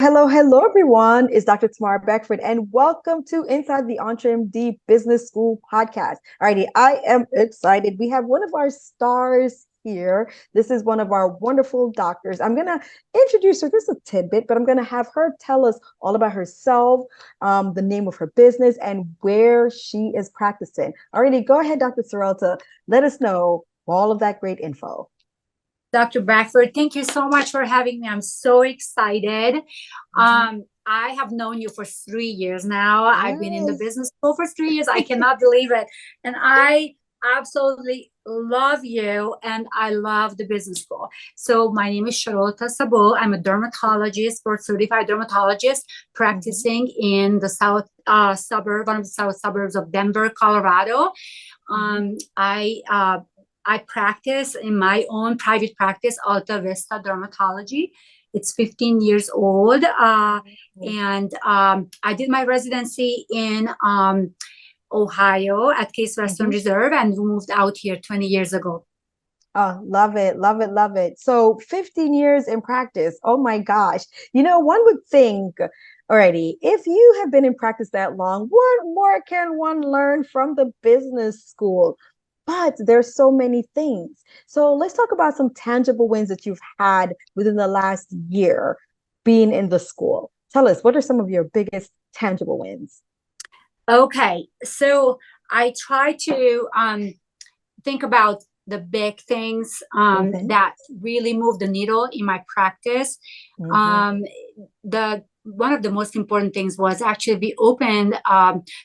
Hello, hello, everyone. It's Dr. Tamara Beckford, and welcome to Inside the EntreMD Business School podcast. Alrighty, I am excited. We have one of our stars here. This is one of our wonderful doctors. I'm going to introduce her. This is a tidbit, but I'm going to have her tell us all about herself, the name of her business, and where she is practicing. Alrighty, go ahead, Dr. Sarolta. Let us know all of that great info. Dr. Bradford, thank you so much for having me. I'm so excited. I have known you for 3 years now. I've been in the business school for 3 years. I cannot believe it. And I absolutely love you and I love the business school. So my name is Sarolta Szabo. I'm a dermatologist, board certified dermatologist practicing in the south suburb, one of the south suburbs of Denver, Colorado. I practice in my own private practice, Alta Vista Dermatology. It's 15 years old. And I did my residency in Ohio at Case Western Reserve and moved out here 20 years ago. Oh, love it, love it, love it. So 15 years in practice. Oh my gosh. One would think, already, if you have been in practice that long, what more can one learn from the business school? But there's so many things. So let's talk about some tangible wins that you've had within the last year being in the school. Tell us, what are some of your biggest tangible wins? Okay, so I try to think about the big things that really move the needle in my practice. One of the most important things was actually we opened.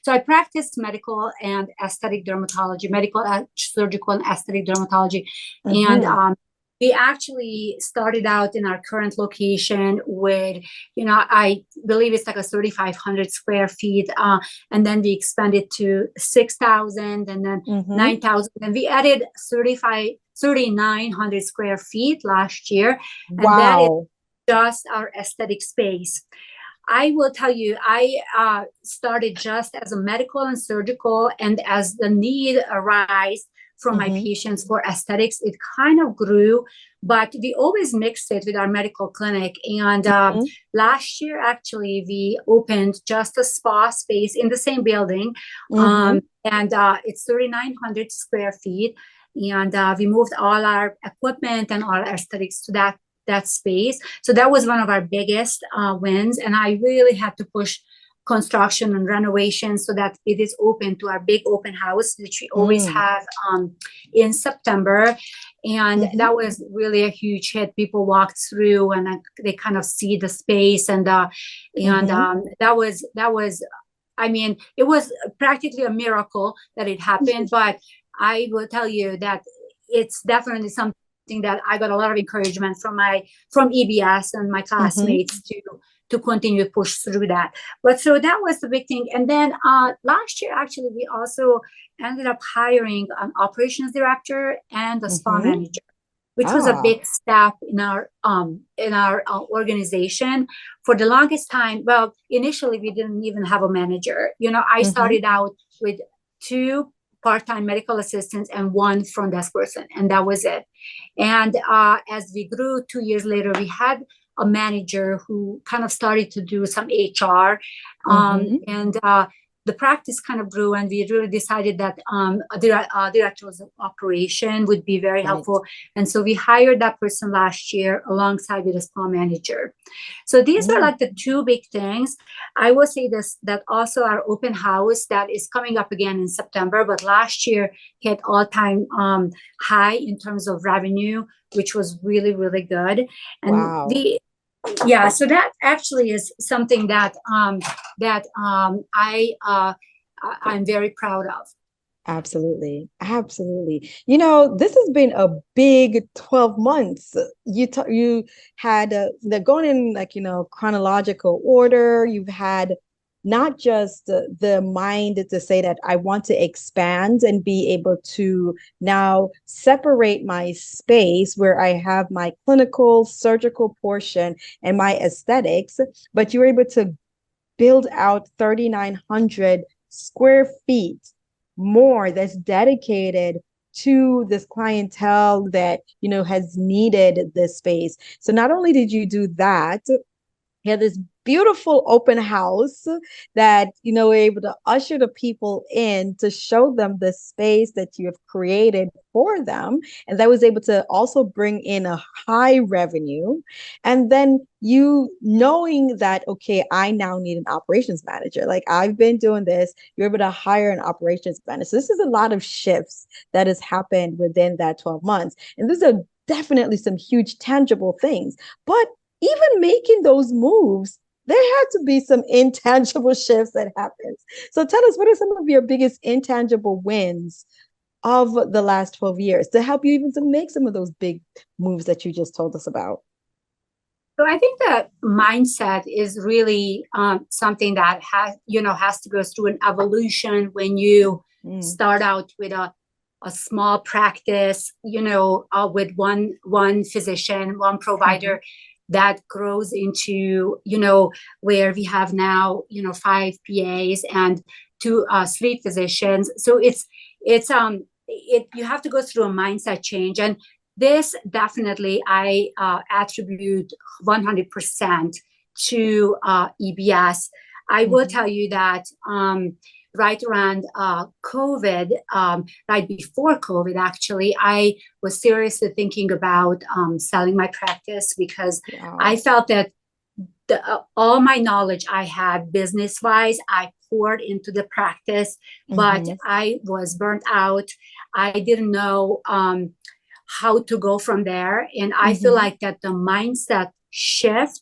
So I practiced medical and aesthetic dermatology, medical, surgical, and aesthetic dermatology. And we actually started out in our current location with, I believe it's like a 3,500 square feet. And then we expanded to 6,000 and then 9,000. And we added 3,900 square feet last year. And that is just our aesthetic space. I will tell you, I started just as a medical and surgical, and as the need arose from my patients for aesthetics, it kind of grew, but we always mixed it with our medical clinic. And last year, actually, we opened just a spa space in the same building, and it's 3,900 square feet. And we moved all our equipment and all our aesthetics to that space. So that was one of our biggest wins. And I really had to push construction and renovation so that it is open to our big open house, which we always have in September. And that was really a huge hit. People walked through and they kind of see the space. And that was, I mean, it was practically a miracle that it happened. But I will tell you that it's definitely something that I got a lot of encouragement from EBS and my classmates to continue to push through that. But so that was the big thing. And then last year, actually, we also ended up hiring an operations director and a spa manager, which was a big step in our organization. For the longest time, well, initially we didn't even have a manager. I started out with 2 part-time medical assistants and 1 front desk person, and that was it. And as we grew 2 years later, we had a manager who kind of started to do some HR, and the practice kind of grew, and we really decided that a director of operation would be very helpful. And so we hired that person last year alongside with a spa manager. So these are like the 2 big things. I will say this, that also our open house that is coming up again in September, but last year hit all-time high in terms of revenue, which was really, really good. And so that actually is something that I'm very proud of. Absolutely. Absolutely. This has been a big 12 months. You had they're going in chronological order. You've had not just the mind to say that I want to expand and be able to now separate my space where I have my clinical surgical portion and my aesthetics, but you're able to build out 3,900 square feet more that's dedicated to this clientele that has needed this space. So not only did you do that, He had this beautiful open house that, we're able to usher the people in to show them the space that you have created for them. And that was able to also bring in a high revenue. And then you knowing that, okay, I now need an operations manager. Like I've been doing this, you're able to hire an operations manager. So this is a lot of shifts that has happened within that 12 months. And these are definitely some huge tangible things. But even making those moves, there had to be some intangible shifts that happens. So tell us, what are some of your biggest intangible wins of the last 12 years to help you even to make some of those big moves that you just told us about? So I think that mindset is really something that has to go through an evolution when you start out with a small practice, with one physician, one provider. That grows into, where we have now, 5 PAs and 2 sleep physicians. So you have to go through a mindset change. And this definitely I attribute 100% to EBS. I will tell you that right around COVID, right before COVID, actually, I was seriously thinking about selling my practice because I felt that all my knowledge I had business-wise, I poured into the practice, but I was burnt out. I didn't know how to go from there. And I feel like that the mindset shift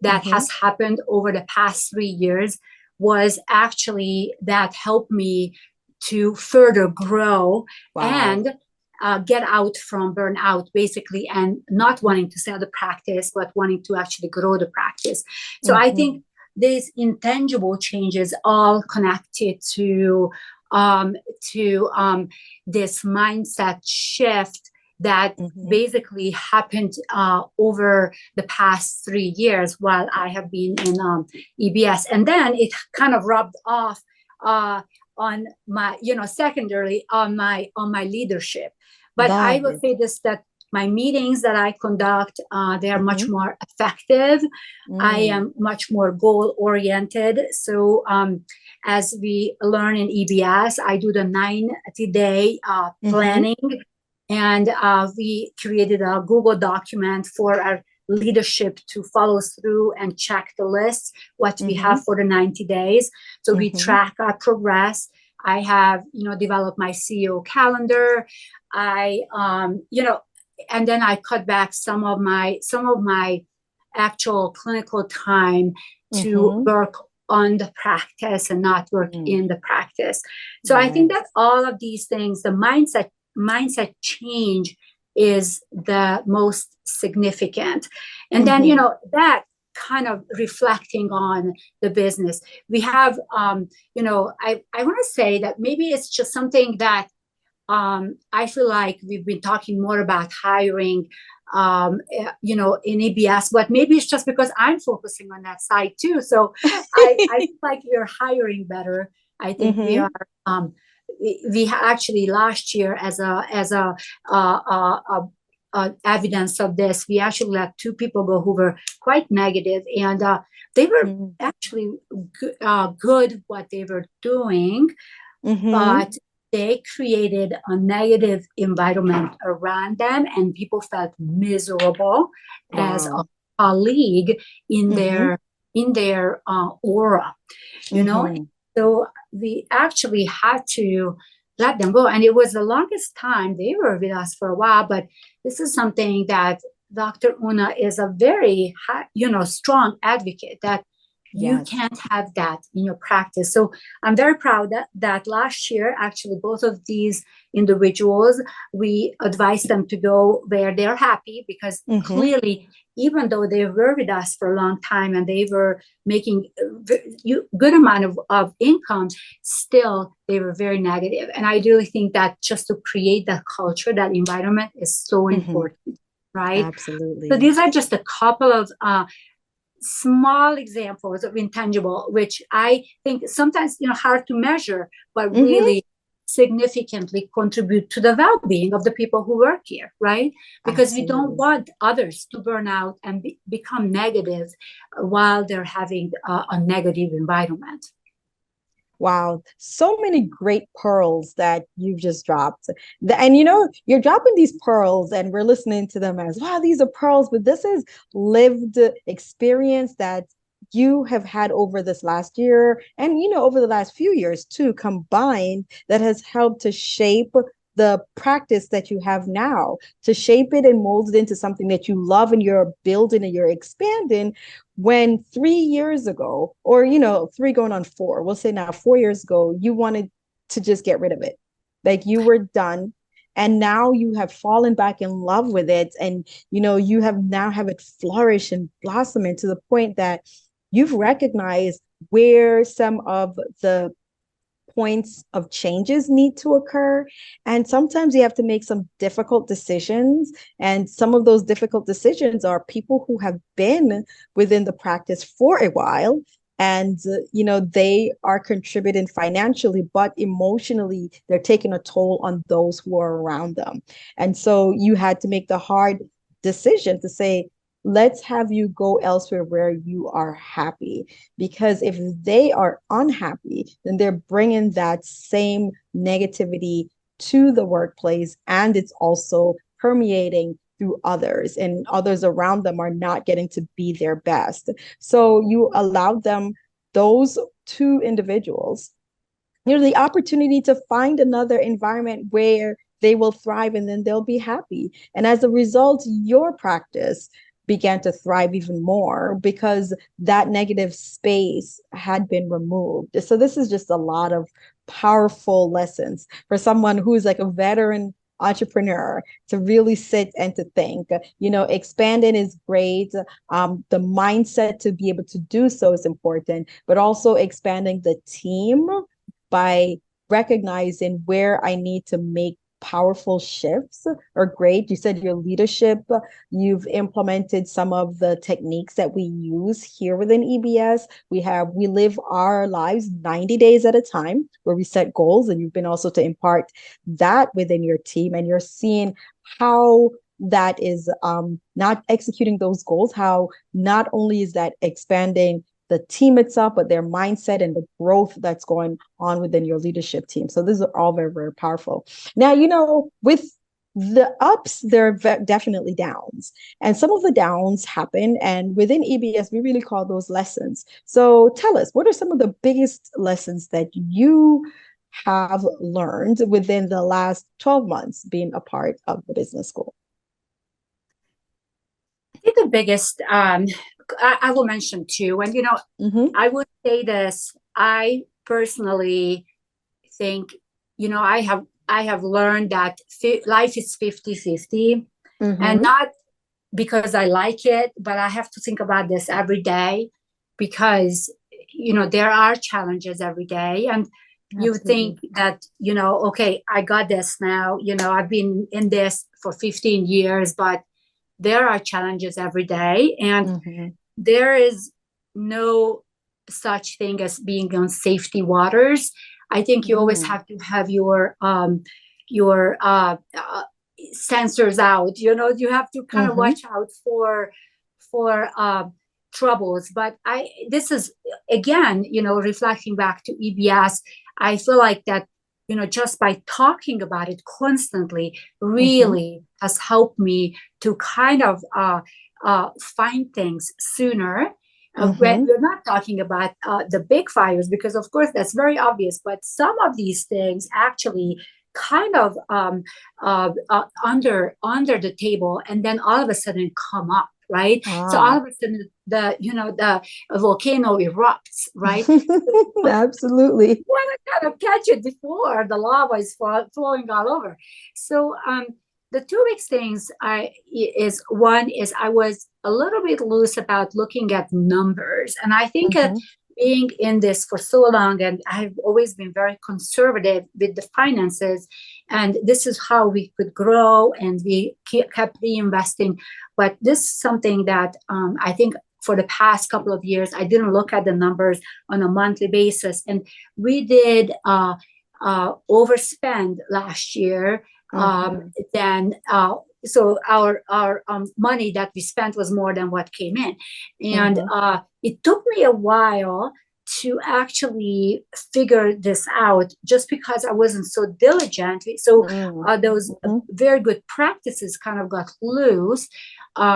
that has happened over the past 3 years was actually that helped me to further grow and get out from burnout, basically, and not wanting to sell the practice, but wanting to actually grow the practice. So I think these intangible changes all connected to this mindset shift that basically happened over the past 3 years while I have been in EBS. And then it kind of rubbed off on my, secondarily on my leadership. But I will say this, that my meetings that I conduct, they are much more effective. I am much more goal-oriented. So as we learn in EBS, I do the 90-day planning. And we created a Google document for our leadership to follow through and check the lists, what we have for the 90 days. So we track our progress. I have, developed my CEO calendar. And then I cut back some of my actual clinical time to work on the practice and not work in the practice. So I think that all of these things, the mindset change is the most significant. And then, that kind of reflecting on the business. We have, I want to say that maybe it's just something that I feel like we've been talking more about hiring, in EBS, but maybe it's just because I'm focusing on that side too. So I feel like we're hiring better. I think we are, we actually last year as a evidence of this, we actually let 2 people go who were quite negative, and they were actually good what they were doing, but they created a negative environment around them, and people felt miserable as a colleague in their aura, So we actually had to let them go. And it was the longest time. They were with us for a while, but this is something that Dr. Una is a very, strong advocate that you can't have that in your practice. So I'm very proud that last year, actually, both of these individuals, we advised them to go where they're happy, because clearly, even though they were with us for a long time and they were making a good amount of income, still they were very negative. And I really think that just to create that culture, that environment is so important, right? Absolutely. So these are just a couple of small examples of intangible, which I think sometimes, hard to measure, but really significantly contribute to the well-being of the people who work here, right? Because Absolutely. we don't want others to burn out and become negative while they're having a negative environment. Wow, so many great pearls that you've just dropped. And you're dropping these pearls and we're listening to them as, wow, these are pearls, but this is lived experience that you have had over this last year and over the last few years too, combined, that has helped to shape the practice that you have now, to shape it and mold it into something that you love and you're building and you're expanding. When 3 years ago, or three going on four, we'll say now 4 years ago, you wanted to just get rid of it, like you were done, and now you have fallen back in love with it, and you have it flourish and blossom into the point that you've recognized where some of the points of changes need to occur. And sometimes you have to make some difficult decisions. And some of those difficult decisions are people who have been within the practice for a while. And, they are contributing financially, but emotionally, they're taking a toll on those who are around them. And so you had to make the hard decision to say, let's have you go elsewhere where you are happy. Because if they are unhappy, then they're bringing that same negativity to the workplace, and it's also permeating through others, and others around them are not getting to be their best. So you allowed them, those two individuals, the opportunity to find another environment where they will thrive, and then they'll be happy. And as a result, your practice began to thrive even more because that negative space had been removed. So this is just a lot of powerful lessons for someone who's like a veteran entrepreneur to really sit and to think. Expanding is great. The mindset to be able to do so is important, but also expanding the team by recognizing where I need to make powerful shifts are great. You said your leadership, you've implemented some of the techniques that we use here within EBS. We live our lives 90 days at a time, where we set goals, and you've been also to impart that within your team, and you're seeing how that is not executing those goals, how not only is that expanding the team itself, but their mindset and the growth that's going on within your leadership team. So these are all very, very powerful. Now, with the ups, there are definitely downs. And some of the downs happen. And within EBS, we really call those lessons. So tell us, what are some of the biggest lessons that you have learned within the last 12 months being a part of the business school? I think the biggest, I will mention two. And, I would say this, I personally think, I have learned that life is 50-50, and not because I like it, but I have to think about this every day because, there are challenges every day. And you think that, okay, I got this now, I've been in this for 15 years, but there are challenges every day. And there is no such thing as being on safety waters. I think you always have to have your sensors out. You have to kind of watch out for troubles. But this is again, reflecting back to EBS. I feel like that, just by talking about it constantly really has helped me to kind of find things sooner. When we're not talking about the big fires, because of course that's very obvious, but some of these things actually kind of under the table, and then all of a sudden come up, right? So all of a sudden the volcano erupts, right? Absolutely. You want to kind of catch it before the lava is flowing all over. So the two big things one is I was a little bit loose about looking at numbers. And I think being in this for so long, and I've always been very conservative with the finances, and this is how we could grow, and we kept reinvesting. But this is something that I think for the past couple of years, I didn't look at the numbers on a monthly basis. And we did overspend last year. Then so our money that we spent was more than what came in, and it took me a while to actually figure this out, just because I wasn't so diligent. So those very good practices kind of got loose,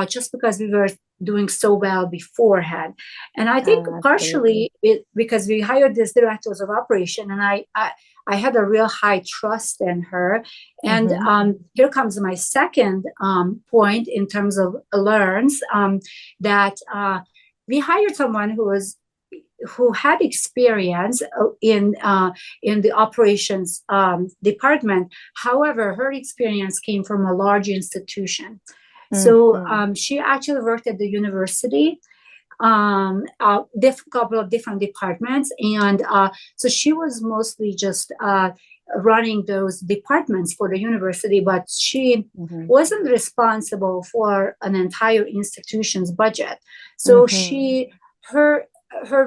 just because we were doing so well beforehand. And I think partially because we hired this directors of operation, and I had a real high trust in her. And here comes my second point in terms of learns, that we hired someone who had experience in the operations department. However, her experience came from a large institution. So she actually worked at the university, couple of different departments, and so she was mostly just running those departments for the university, but she wasn't responsible for an entire institution's budget. So her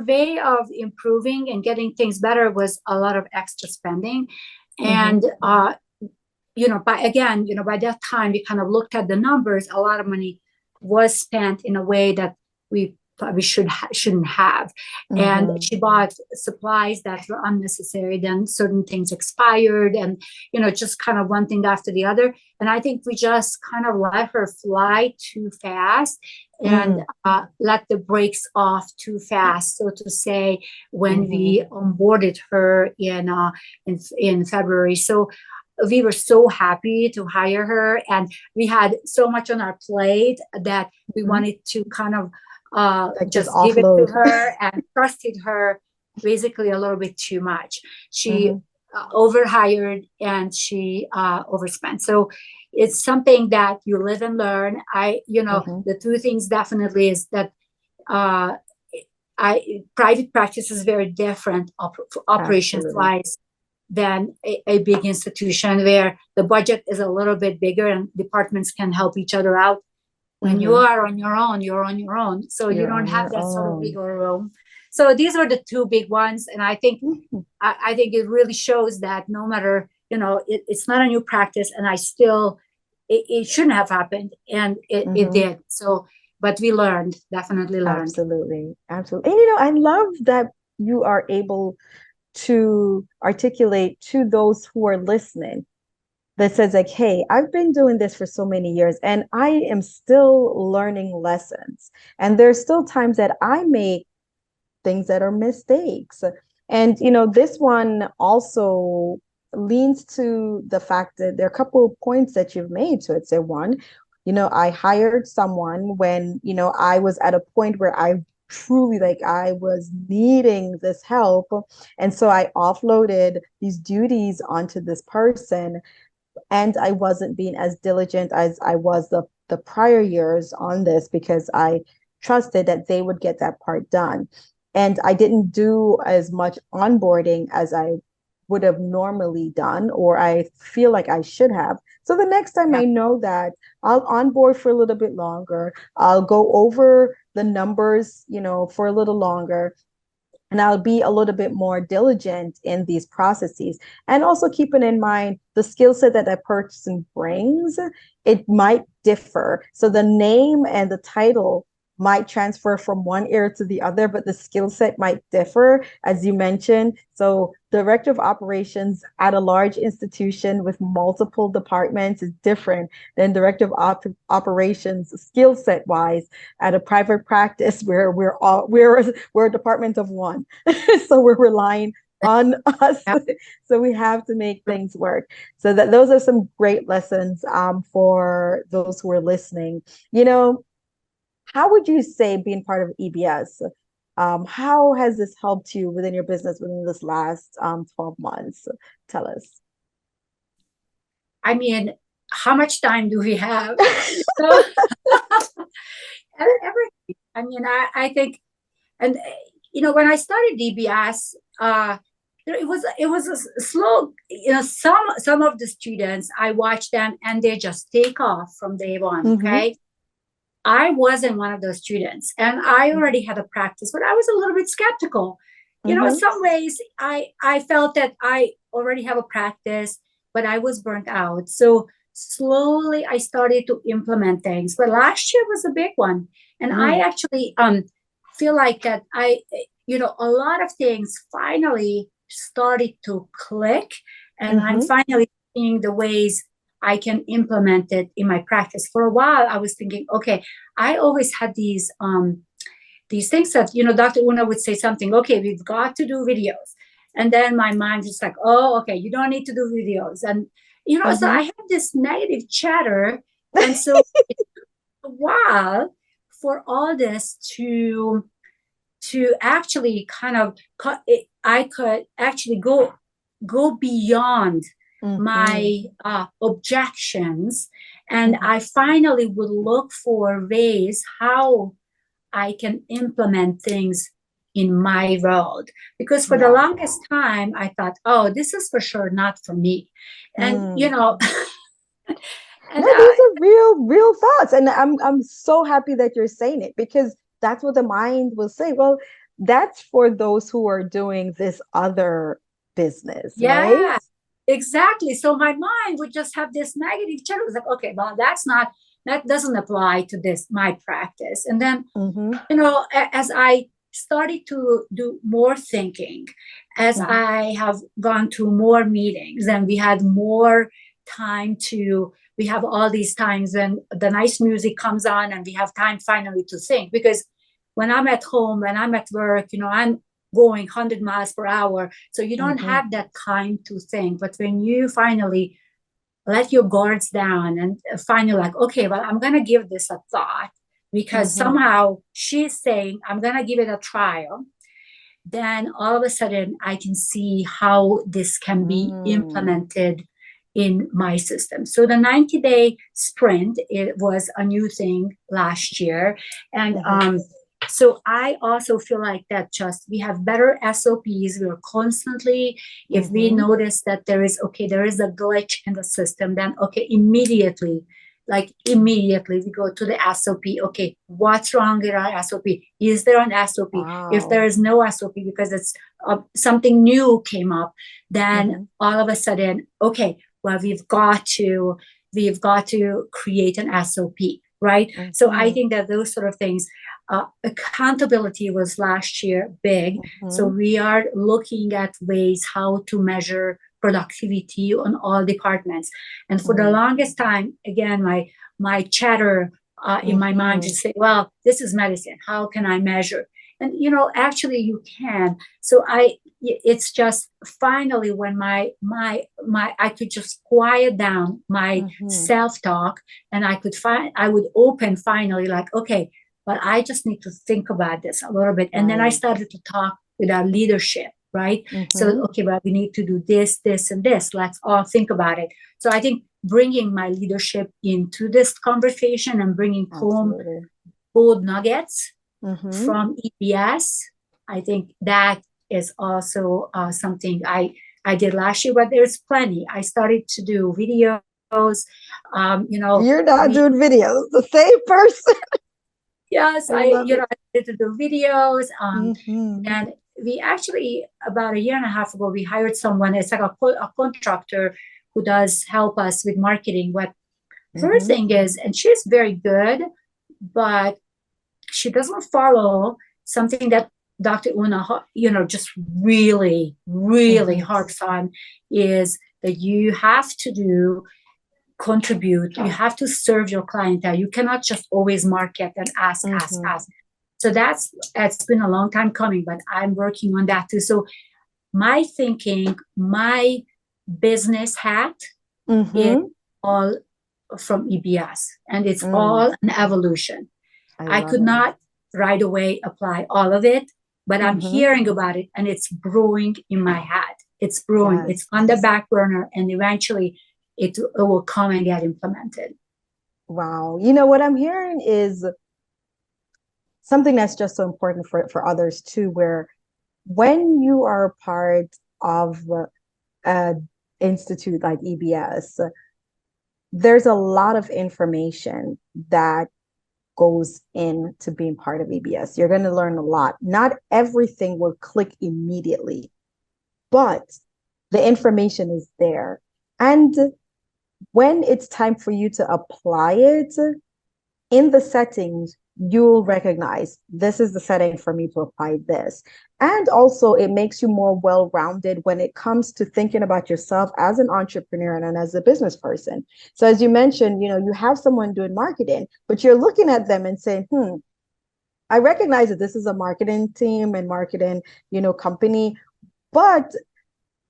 way of improving and getting things better was a lot of extra spending. And by that time we kind of looked at the numbers. A lot of money was spent in a way that we probably shouldn't have. And she bought supplies that were unnecessary. Then certain things expired, and just kind of one thing after the other. And I think we just kind of let her fly too fast, and let the brakes off too fast, so to say, when we onboarded her in February. So we were so happy to hire her, and we had so much on our plate that we wanted to kind of just give it to her, and trusted her basically a little bit too much. She overhired, and she overspent. So it's something that you live and learn. The two things definitely is that private practice is very different operations wise than a big institution where the budget is a little bit bigger and departments can help each other out. When you are on your own, you're on your own. So you don't have that sort of wiggle room. So these are the two big ones. And I think I think it really shows that no matter, it's not a new practice, and it shouldn't have happened. And it did. So, but we definitely learned. Absolutely. And, I love that you are able to articulate to those who are listening that says like, hey, I've been doing this for so many years and I am still learning lessons. And there's still times that I make things that are mistakes. And, this one also leans to the fact that there are a couple of points that you've made to it. Say one, I hired someone when, I was at a point where I truly I was needing this help. And so I offloaded these duties onto this person. And I wasn't being as diligent as I was the prior years on this, because I trusted that they would get that part done. And I didn't do as much onboarding as I would have normally done, or I feel like I should have. So the next time I know that, I'll onboard for a little bit longer. I'll go over the numbers, for a little longer. And I'll be a little bit more diligent in these processes. And also keeping in mind the skill set that that person brings, it might differ. So the name and the title might transfer from one area to the other, but the skill set might differ, as you mentioned. So director of operations at a large institution with multiple departments is different than director of operations skill set wise at a private practice where we're a department of one. So we're relying on us. So we have to make things work. So those are some great lessons for those who are listening. How would you say being part of EBS, how has this helped you within your business within this last 12 months? Tell us. I mean, how much time do we have? So, everything. I mean, I think, and when I started EBS, it was a slow. Some of the students, I watch them and they just take off from day one. Okay. I wasn't one of those students, and I already had a practice, but I was a little bit skeptical. In some ways, I felt that I already have a practice, but I was burnt out. So slowly I started to implement things. But last year was a big one. And I actually feel like that a lot of things finally started to click, and I'm finally seeing the ways I can implement it in my practice. For a while, I was thinking, okay, I always had these things that, Dr. Una would say something, okay, we've got to do videos. And then my mind is like, oh, okay, you don't need to do videos. And, so I had this negative chatter. And so it took a while for all this to actually kind of, I could actually go beyond my objections. And I finally would look for ways how I can implement things in my world. Because for the longest time, I thought, oh, this is for sure not for me. And, no, these are real thoughts. And I'm so happy that you're saying it, because that's what the mind will say. Well, that's for those who are doing this other business, right? Exactly. So my mind would just have this negative chatter. It was like, okay, well, that doesn't apply to my practice. And then, as I started to do more thinking, as I have gone to more meetings, and we had more time we have all these times when the nice music comes on and we have time finally to think. Because when I'm at home, when I'm at work, I'm going 100 miles per hour. So you don't have that time to think. But when you finally let your guards down and finally like, okay, well, I'm going to give this a thought, because somehow she's saying, I'm going to give it a trial. Then all of a sudden I can see how this can be implemented in my system. So the 90-day sprint, it was a new thing last year. And so I also feel like that we have better SOPs. We're constantly, if we notice that there is a glitch in the system, then immediately we go to the SOP. Okay, what's wrong with our SOP? Is there an SOP? If there is no SOP because it's something new came up, then all of a sudden, okay, well, we've got to create an SOP, right? So I think that those sort of things, accountability was last year big. So we are looking at ways how to measure productivity on all departments. And for the longest time, again, my chatter in my mind just say, well, this is medicine. How can I measure? And actually you can. So it's just finally when I could just quiet down my self-talk, and I would open finally like, okay, but I just need to think about this a little bit. And then I started to talk with our leadership, right? So, okay, well, we need to do this, this, and this. Let's all think about it. So I think bringing my leadership into this conversation and bringing home gold nuggets from EBS, I think that is also something I did last year, but there's plenty. I started to do videos. You're not doing videos, the same person. Yes, I did the videos. And we actually, about a year and a half ago, we hired someone. It's like a contractor who does help us with marketing. What her thing is, and she's very good, but she doesn't follow something that Dr. Una, just really, really harps on, is that you have to contribute. You have to serve your clientele. You cannot just always market and ask. So it's been a long time coming, but I'm working on that too. So my thinking, my business hat is all from EBS, and it's all an evolution. I could not right away apply all of it, but I'm hearing about it, and it's brewing in my head. It's brewing. It's on the back burner, and eventually it will come and get implemented. Wow. What I'm hearing is something that's just so important for others too, where when you are part of an institute like EBS, there's a lot of information that goes into being part of EBS. You're going to learn a lot. Not everything will click immediately, but The information is there. And when it's time for you to apply it in the settings, you'll recognize this is the setting for me to apply this. And also, it makes you more well-rounded when it comes to thinking about yourself as an entrepreneur and as a business person. So as you mentioned, you have someone doing marketing, but you're looking at them and saying, I recognize that this is a marketing team and marketing, company, but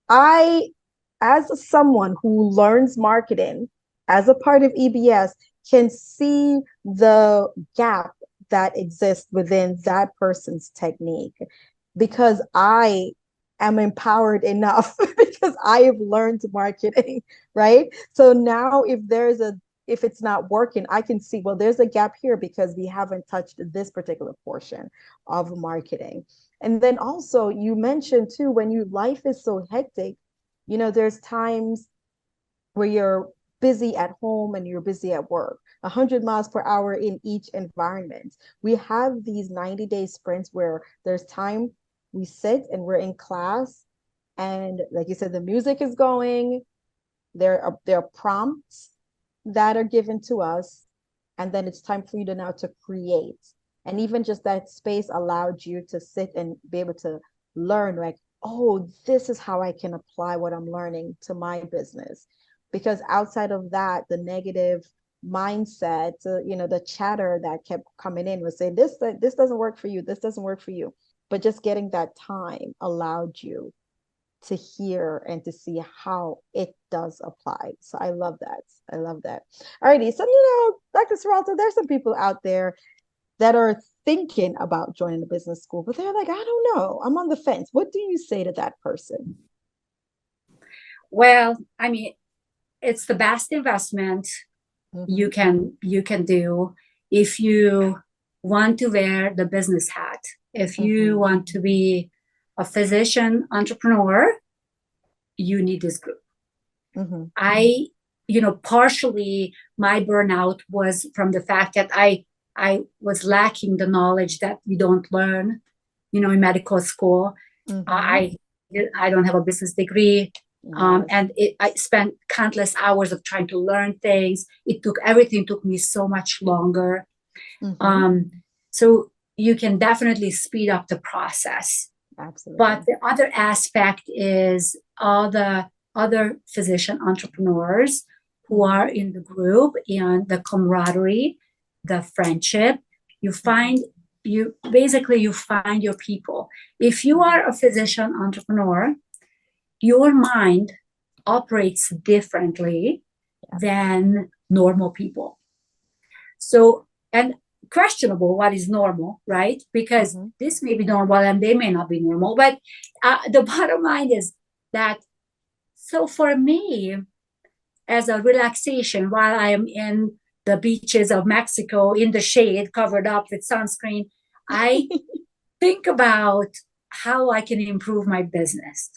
I, as someone who learns marketing as a part of EBS, can see the gap that exists within that person's technique because I am empowered enough because I have learned marketing, right? So now if it's not working, I can see, well, there's a gap here because we haven't touched this particular portion of marketing. And then also you mentioned too, when life is so hectic, there's times where you're busy at home and you're busy at work, 100 miles per hour in each environment. We have these 90-day sprints where there's time we sit and we're in class. And like you said, the music is going, there are prompts that are given to us. And then it's time for you to now to create. And even just that space allowed you to sit and be able to learn, like, oh, this is how I can apply what I'm learning to my business. Because outside of that, the negative mindset, the chatter that kept coming in was saying, this doesn't work for you, this doesn't work for you. But just getting that time allowed you to hear and to see how it does apply. So I love that. I love that. Alrighty. So, Dr. Sarolta, there's some people out there that are thinking about joining the business school, but they're like, I don't know, I'm on the fence. What do you say to that person? Well, I mean, it's the best investment you can do if you want to wear the business hat. If you want to be a physician entrepreneur, you need this group. I, partially my burnout was from the fact that I was lacking the knowledge that we don't learn, in medical school. I don't have a business degree. And I spent countless hours of trying to learn things. Everything took me so much longer. So you can definitely speed up the process. Absolutely. But the other aspect is all the other physician entrepreneurs who are in the group and the camaraderie, the friendship. You find your people. If you are a physician entrepreneur, your mind operates differently than normal people. So, and questionable what is normal, right? Because this may be normal and they may not be normal. But the bottom line is that, so for me, as a relaxation while I am in the beaches of Mexico in the shade, covered up with sunscreen, I think about how I can improve my business.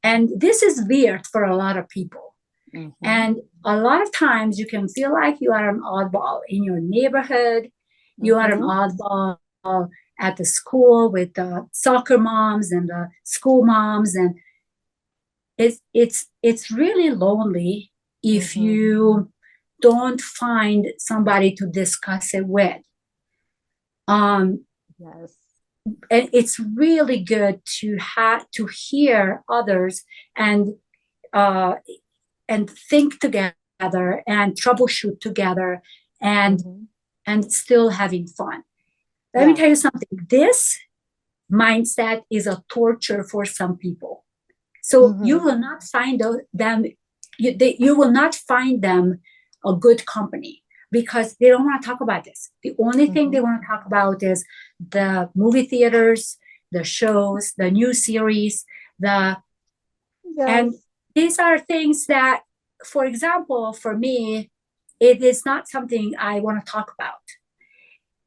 And this is weird for a lot of people. And a lot of times you can feel like you are an oddball in your neighborhood. You are an oddball at the school with the soccer moms and the school moms. And it's really lonely if you don't find somebody to discuss it with. Yes. And it's really good to hear others and think together and troubleshoot together and still having fun. Let me tell you something. This mindset is a torture for some people. So you will not find them. You will not find them a good company because they don't want to talk about this. The only thing they want to talk about is the movie theaters, the shows, the new series, and these are things that, for example, for me, it is not something I want to talk about.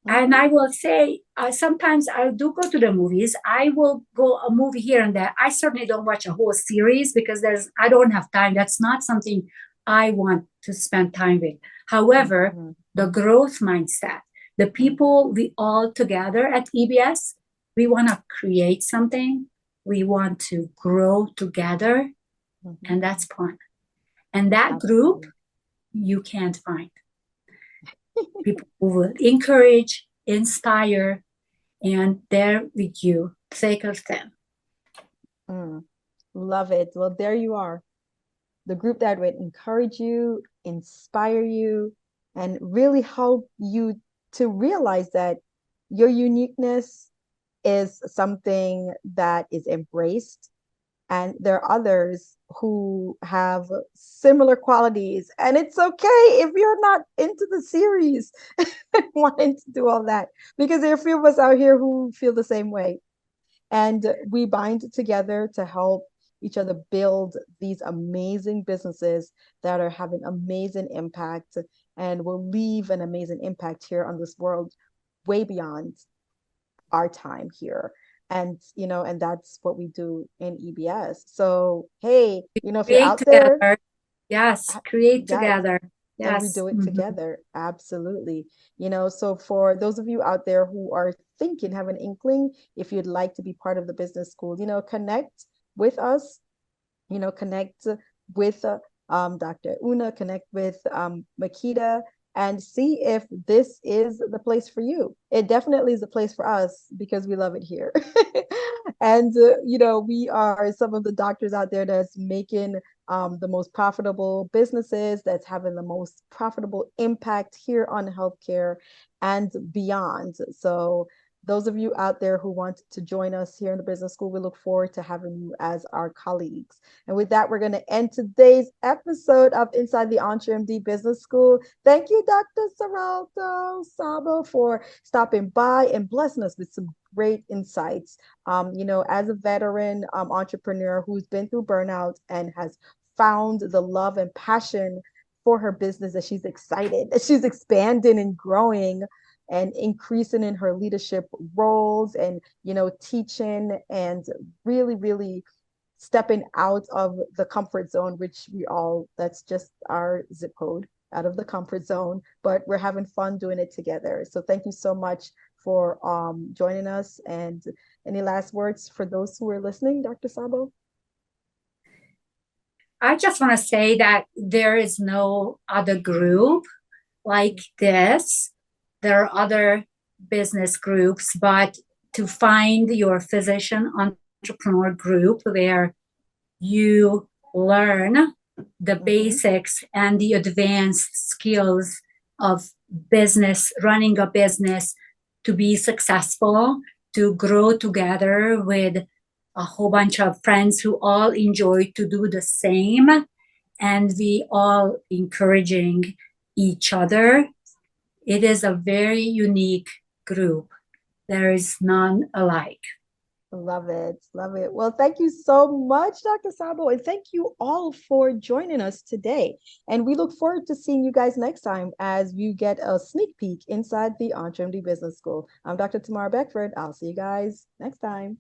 And I will say, sometimes I do go to the movies. I will go a movie here and there. I certainly don't watch a whole series because I don't have time. That's not something I want to spend time with. However, the growth mindset, the people we all together at EBS, we want to create something. We want to grow together, and that's fun. And that group you can't find. People who will encourage, inspire, and there with you, thick or thin. Love it. Well, there you are. The group that would encourage you, inspire you, and really help you to realize that your uniqueness is something that is embraced. And there are others who have similar qualities. And it's okay if you're not into the series wanting to do all that, because there are a few of us out here who feel the same way. And we bind together to help each other build these amazing businesses that are having amazing impact and will leave an amazing impact here on this world way beyond our time here. And and that's what we do in EBS. So hey, if you're out together. there, yes, create yes, together. Yes. And we do it together. Absolutely. So for those of you out there who are thinking, have an inkling, if you'd like to be part of the business school, connect with us, connect with Dr. Una, connect with Makita, and see if this is the place for you. It definitely is a place for us because we love it here. And, we are some of the doctors out there that's making the most profitable businesses, that's having the most profitable impact here on healthcare and beyond. So those of you out there who want to join us here in the business school, we look forward to having you as our colleagues. And with that, we're going to end today's episode of Inside the EntreMD Business School. Thank you, Dr. Sarolta Szabo, for stopping by and blessing us with some great insights. As a veteran entrepreneur who's been through burnout and has found the love and passion for her business, that she's excited, that she's expanding and growing and increasing in her leadership roles and, teaching and really, really stepping out of the comfort zone, which that's just our zip code, out of the comfort zone, but we're having fun doing it together. So thank you so much for joining us. And any last words for those who are listening, Dr. Szabo? I just want to say that there is no other group like this. There are other business groups, but to find your physician entrepreneur group where you learn the basics and the advanced skills of business, running a business, to be successful, to grow together with a whole bunch of friends who all enjoy to do the same, and we all encouraging each other. It is a very unique group. There is none alike. Love it. Love it. Well, thank you so much, Dr. Szabo, and thank you all for joining us today. And we look forward to seeing you guys next time as you get a sneak peek inside the EntreMD Business School. I'm Dr. Tamara Beckford. I'll see you guys next time.